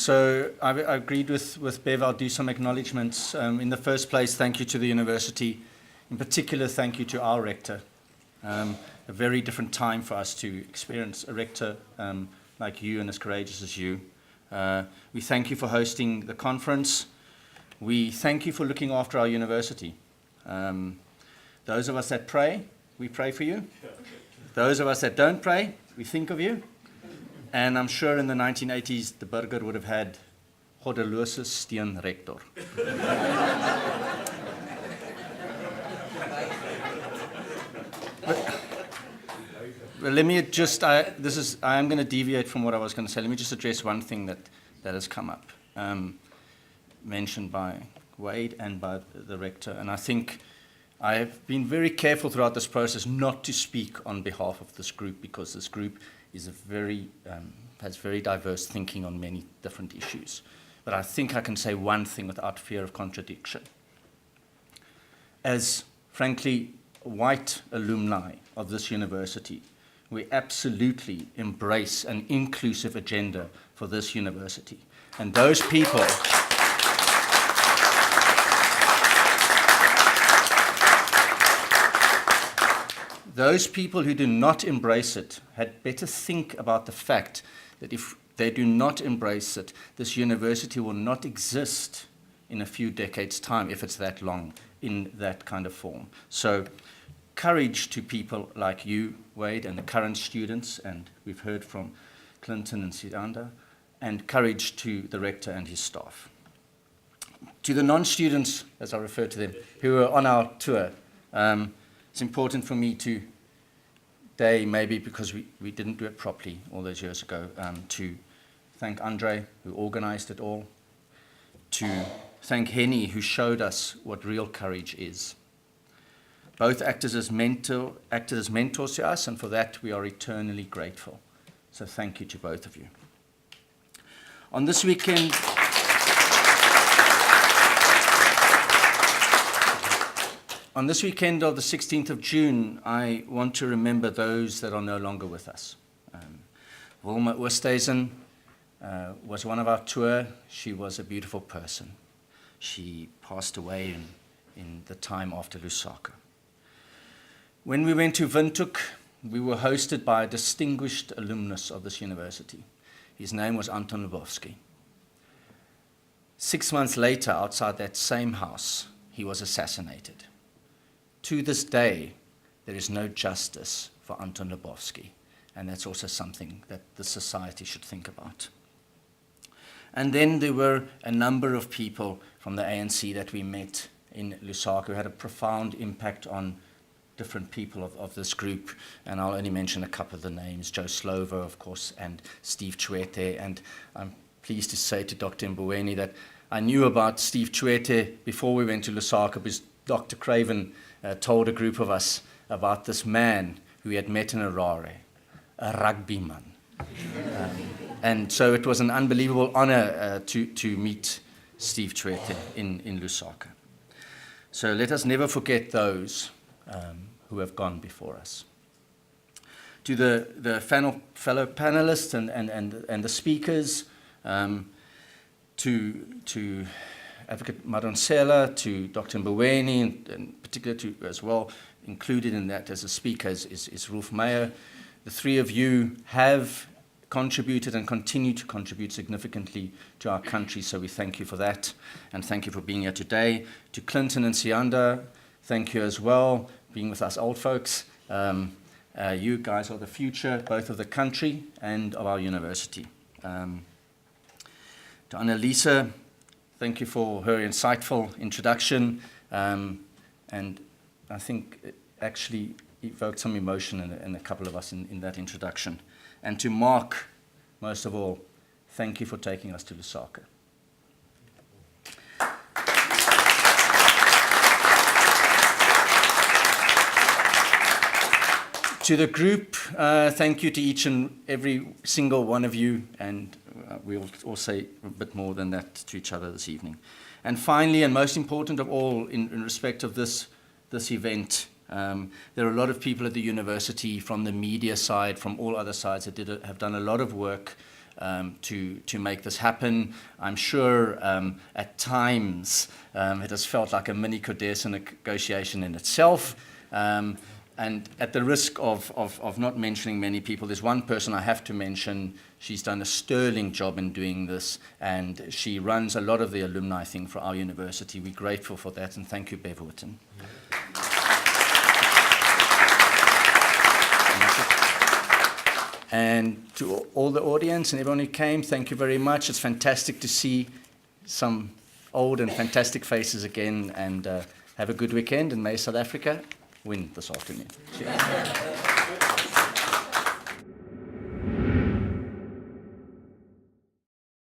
So I agreed with Bev. I'll do some acknowledgements. In the first place, thank you to the university. In particular, thank you to our rector. A very different time for us to experience a rector like you and as courageous as you. We thank you for hosting the conference. We thank you for looking after our university. Those of us that pray, we pray for you. Those of us that don't pray, we think of you. And I'm sure in the 1980s, the burger would have had Goddelose Steen Rector. But let me just, I am going to deviate from what I was going to say. Let me just address one thing that has come up, mentioned by Wade and by the rector. And I think I have been very careful throughout this process not to speak on behalf of this group, because this group is has very diverse thinking on many different issues. But I think I can say one thing without fear of contradiction. As, frankly, white alumni of this university, we absolutely embrace an inclusive agenda for this university. And those people who do not embrace it had better think about the fact that if they do not embrace it, this university will not exist in a few decades' time, if it's that long, in that kind of form. So courage to people like you, Wade, and the current students, and we've heard from Clinton and Sianda, and courage to the rector and his staff. To the non-students, as I refer to them, who are on our tour, it's important for me to today, maybe because we didn't do it properly all those years ago, to thank Andre, who organized it all, to thank Henny, who showed us what real courage is. Both acted as mentors to us, and for that we are eternally grateful. So thank you to both of you. On this weekend, of the 16th of June, I want to remember those that are no longer with us. Wilma Oosthuizen was one of our tour. She was a beautiful person. She passed away in the time after Lusaka. When we went to Windhoek, we were hosted by a distinguished alumnus of this university. His name was Anton Lubowski. 6 months later, outside that same house, he was assassinated. To this day, there is no justice for Anton Lubowski, and that's also something that the society should think about. And then there were a number of people from the ANC that we met in Lusaka who had a profound impact on different people of this group, and I'll only mention a couple of the names, Joe Slovo, of course, and Steve Chwete, and I'm pleased to say to Dr. Mboweni that I knew about Steve Chwete before we went to Lusaka, because Dr. Craven told a group of us about this man who he had met in Harare, a rugbyman. And so it was an unbelievable honor to meet Steve Chwete in Lusaka. So let us never forget those who have gone before us. To the fellow panelists and the speakers, to Advocate Madonsela, to Dr. Mboweni, and in particular to, as well, included in that as a speaker is Rolf Meyer. The three of you have contributed and continue to contribute significantly to our country, so we thank you for that, and thank you for being here today. To Clinton and Sianda, thank you as well, being with us old folks. You guys are the future, both of the country and of our university. To Anneliese, thank you for her insightful introduction, and I think it actually evoked some emotion in a couple of us in that introduction. And to Mark, most of all, thank you for taking us to Lusaka. To the group, thank you to each and every single one of you, and we'll all say a bit more than that to each other this evening. And finally, and most important of all, in respect of this event, there are a lot of people at the university from the media side, from all other sides, that have done a lot of work to make this happen. I'm sure at times it has felt like a mini CODESA negotiation in itself. And at the risk of not mentioning many people, there's one person I have to mention. She's done a sterling job in doing this, and she runs a lot of the alumni thing for our university. We're grateful for that, and thank you, Bev Witten. And to all the audience and everyone who came, thank you very much. It's fantastic to see some old and fantastic faces again, and have a good weekend, and may South Africa win this afternoon. Cheers.